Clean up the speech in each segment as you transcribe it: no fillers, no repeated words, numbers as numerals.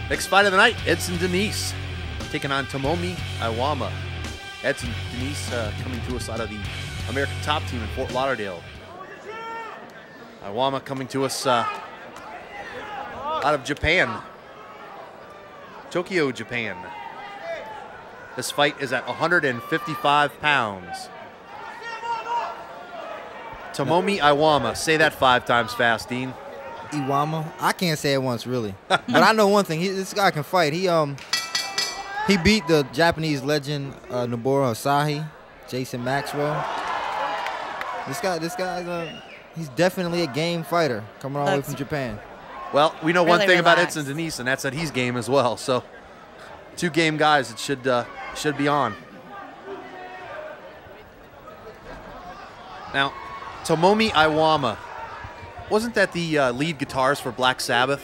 Next fight of the night, Edson Diniz taking on Tomomi Iwama. Edson Diniz coming to us out of the American Top Team in Fort Lauderdale. Iwama coming to us out of Japan, Tokyo, Japan. This fight is at 155 pounds. Tomomi Iwama. Say that 5 times fast, Dean. Iwama. I can't say it once, really. But I know one thing. This guy can fight. He beat the Japanese legend Noboru Asahi, Jason Maxwell. This guy, he's definitely a game fighter coming all the way from Japan. Well, we know one Really thing about relaxed. Edson Diniz, and that's that he's game as well. So, 2 game guys. It should be on. Now, Tomomi Iwama. Wasn't that the lead guitarist for Black Sabbath?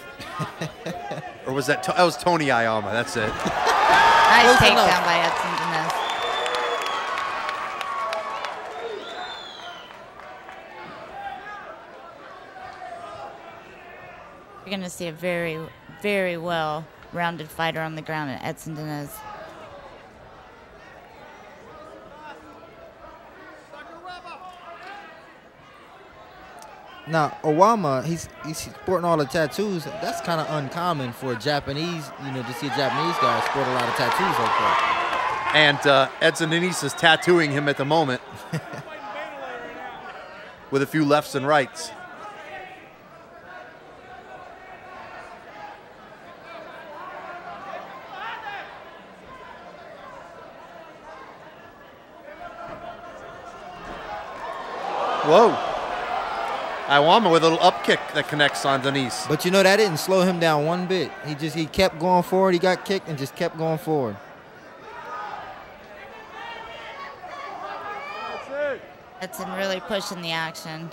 Or was that was Tony Iwama? That's it. Nice Close takedown enough. by Edson Diniz. You're going to see a very, very well-rounded fighter on the ground in Edson Diniz. Now, Iwama, he's sporting all the tattoos. That's kind of uncommon for a Japanese, to see a Japanese guy sport a lot of tattoos like that. And Edson Diniz is tattooing him at the moment with a few lefts and rights. Whoa. Iwama with a little up kick that connects on Diniz. But that didn't slow him down one bit. He kept going forward. He got kicked and just kept going forward. Edson really pushing the action.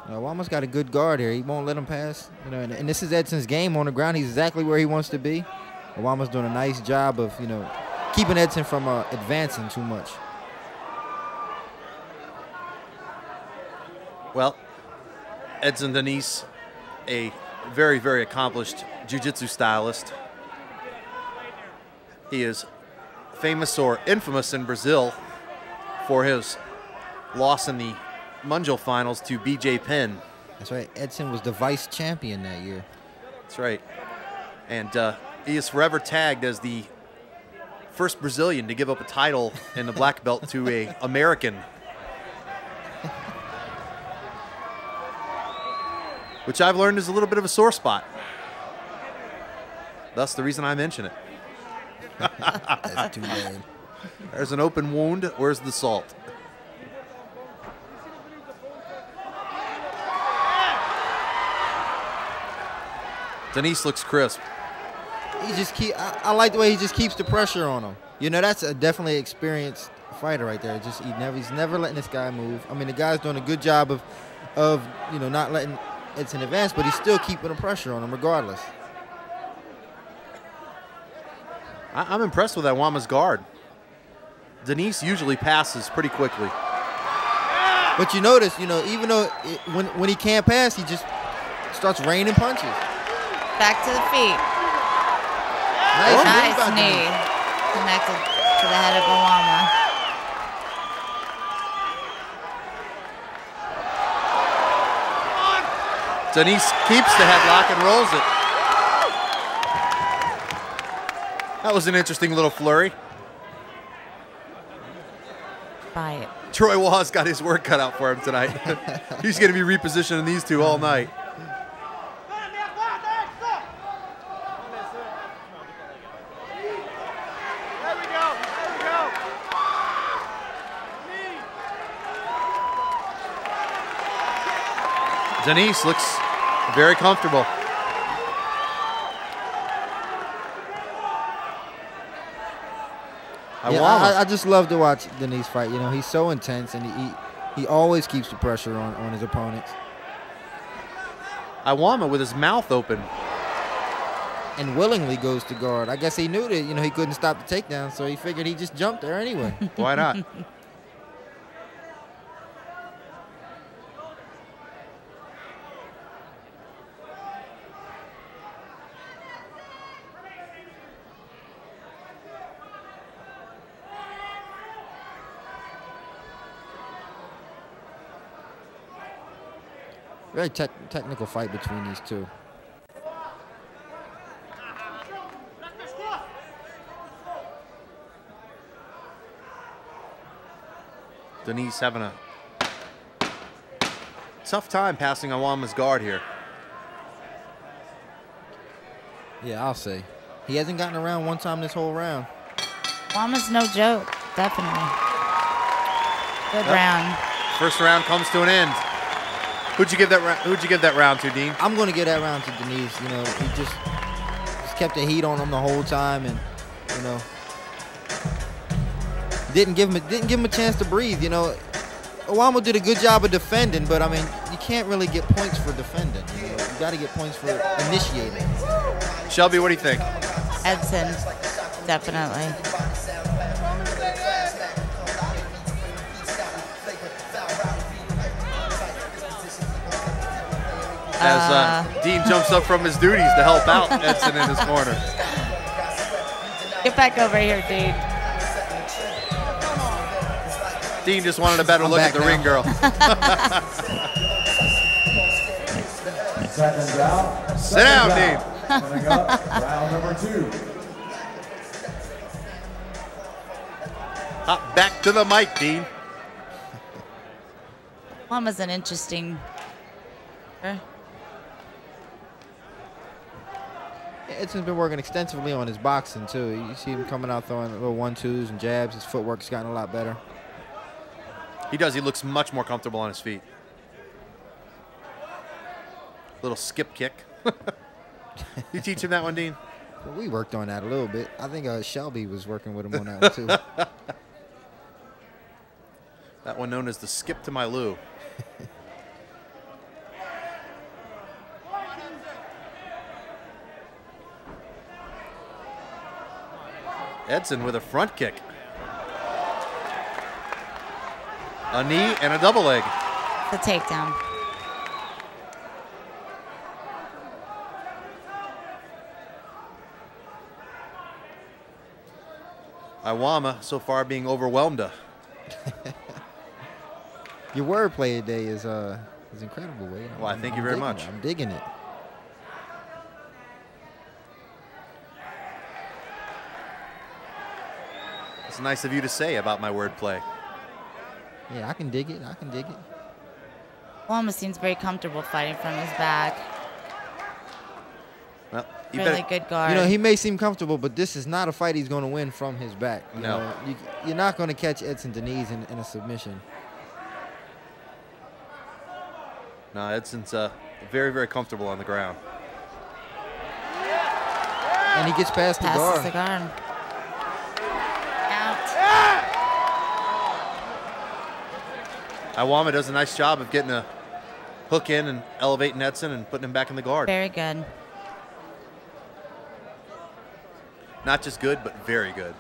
Iwama's got a good guard here. He won't let him pass. And this is Edson's game on the ground. He's exactly where he wants to be. Iwama's doing a nice job of, keeping Edson from advancing too much. Well, Edson Diniz, a very, very accomplished jiu-jitsu stylist. He is famous or infamous in Brazil for his loss in the Mundial finals to BJ Penn. That's right. Edson was the vice champion that year. That's right. And he is forever tagged as the first Brazilian to give up a title in the black belt to an American. Which I've learned is a little bit of a sore spot. Thus the reason I mention it. That's too bad. There's an open wound. Where's the salt? Diniz looks crisp. I like the way he just keeps the pressure on him. That's a definitely experienced fighter right there. He's never letting this guy move. I mean, the guy's doing a good job of not letting Edson advance, but he's still keeping the pressure on him regardless. I'm impressed with Iwama's guard. Diniz usually passes pretty quickly. But you notice, even though when he can't pass, he just starts raining punches. Back to the feet. Nice Nice knee connected to the head of Iwama. Diniz keeps the headlock and rolls it. That was an interesting little flurry. Buy it. Troy Waugh's got his work cut out for him tonight. He's going to be repositioning these two all night. Diniz looks very comfortable. I just love to watch Diniz fight. He's so intense, and he always keeps the pressure on his opponents. Iwama with his mouth open. And willingly goes to guard. I guess he knew that, he couldn't stop the takedown, so he figured he just jumped there anyway. Why not? Very technical fight between these two. Diniz having a tough time passing Awama's guard here. Yeah, I'll say. He hasn't gotten around one time this whole round. Awama's no joke, definitely. Good round. First round comes to an end. Who'd you give that round to, Dean? I'm going to give that round to Diniz. You know, he just kept the heat on him the whole time, and you know, didn't give him a chance to breathe. You know, Awama did a good job of defending, but I mean, you can't really get points for defending. You know, you got to get points for initiating. Shelby, what do you think? Edson, definitely. As Dean jumps up from his duties to help out Edson in his corner. Get back over here, Dean. Dean just wanted a better look at the ring girl. Sit down, Dean. Round number 2. Hop back to the mic, Dean. Awama's an interesting. Edson's been working extensively on his boxing, too. You see him coming out throwing little 1-2s and jabs. His footwork's gotten a lot better. He does. He looks much more comfortable on his feet. Little skip kick. You teach him that one, Dean? Well, we worked on that a little bit. I think Shelby was working with him on that one, too. That one known as the skip to my Lou. Edson with a front kick. A knee and a double leg. The takedown. Awama so far being overwhelmed. Your wordplay today is incredible, Wade. Well, thank you very much. I'm digging it. It's nice of you to say about my wordplay. Yeah, I can dig it. I can dig it. Awama seems very comfortable fighting from his back. Well, Really good guard. You know, he may seem comfortable, but this is not a fight he's going to win from his back. You No. know, you're not going to catch Edson Diniz in a submission. No, Edson's very, very comfortable on the ground. And he gets past the guard. Passes the guard. Out. Awama does a nice job of getting a hook in and elevating Edson and putting him back in the guard. Very good. Not just good, but very good.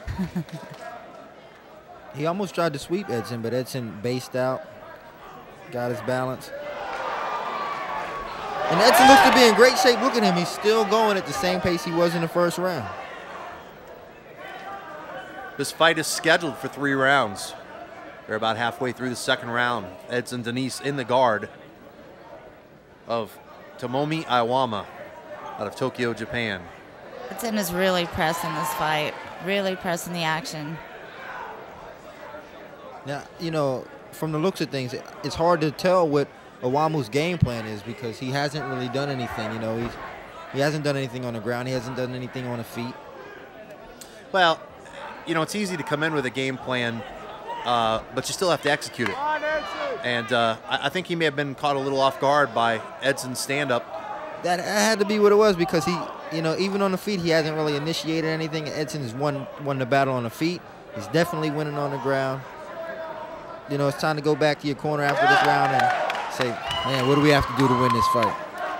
He almost tried to sweep Edson, but Edson based out, got his balance. And Edson looks to be in great shape. Look at him. He's still going at the same pace he was in the first round. This fight is scheduled for 3 rounds. They're about halfway through the second round. Edson Diniz in the guard of Tomomi Awama out of Tokyo, Japan. Edson is really pressing this fight. Really pressing the action. Now, you know, from the looks of things, it's hard to tell what Awamu's game plan is because he hasn't really done anything. You know, he hasn't done anything on the ground. He hasn't done anything on the feet. Well, you know, it's easy to come in with a game plan, but you still have to execute it. And I think he may have been caught a little off guard by Edson's stand-up. That had to be what it was because he, you know, even on the feet, he hasn't really initiated anything. Edson has won the battle on the feet. He's definitely winning on the ground. You know, it's time to go back to your corner after this round and say, man, what do we have to do to win this fight?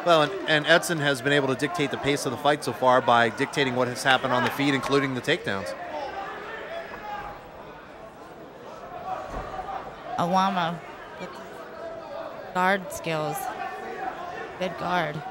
Well, and Edson has been able to dictate the pace of the fight so far by dictating what has happened on the feet, including the takedowns. Awama. Guard skills. Good guard.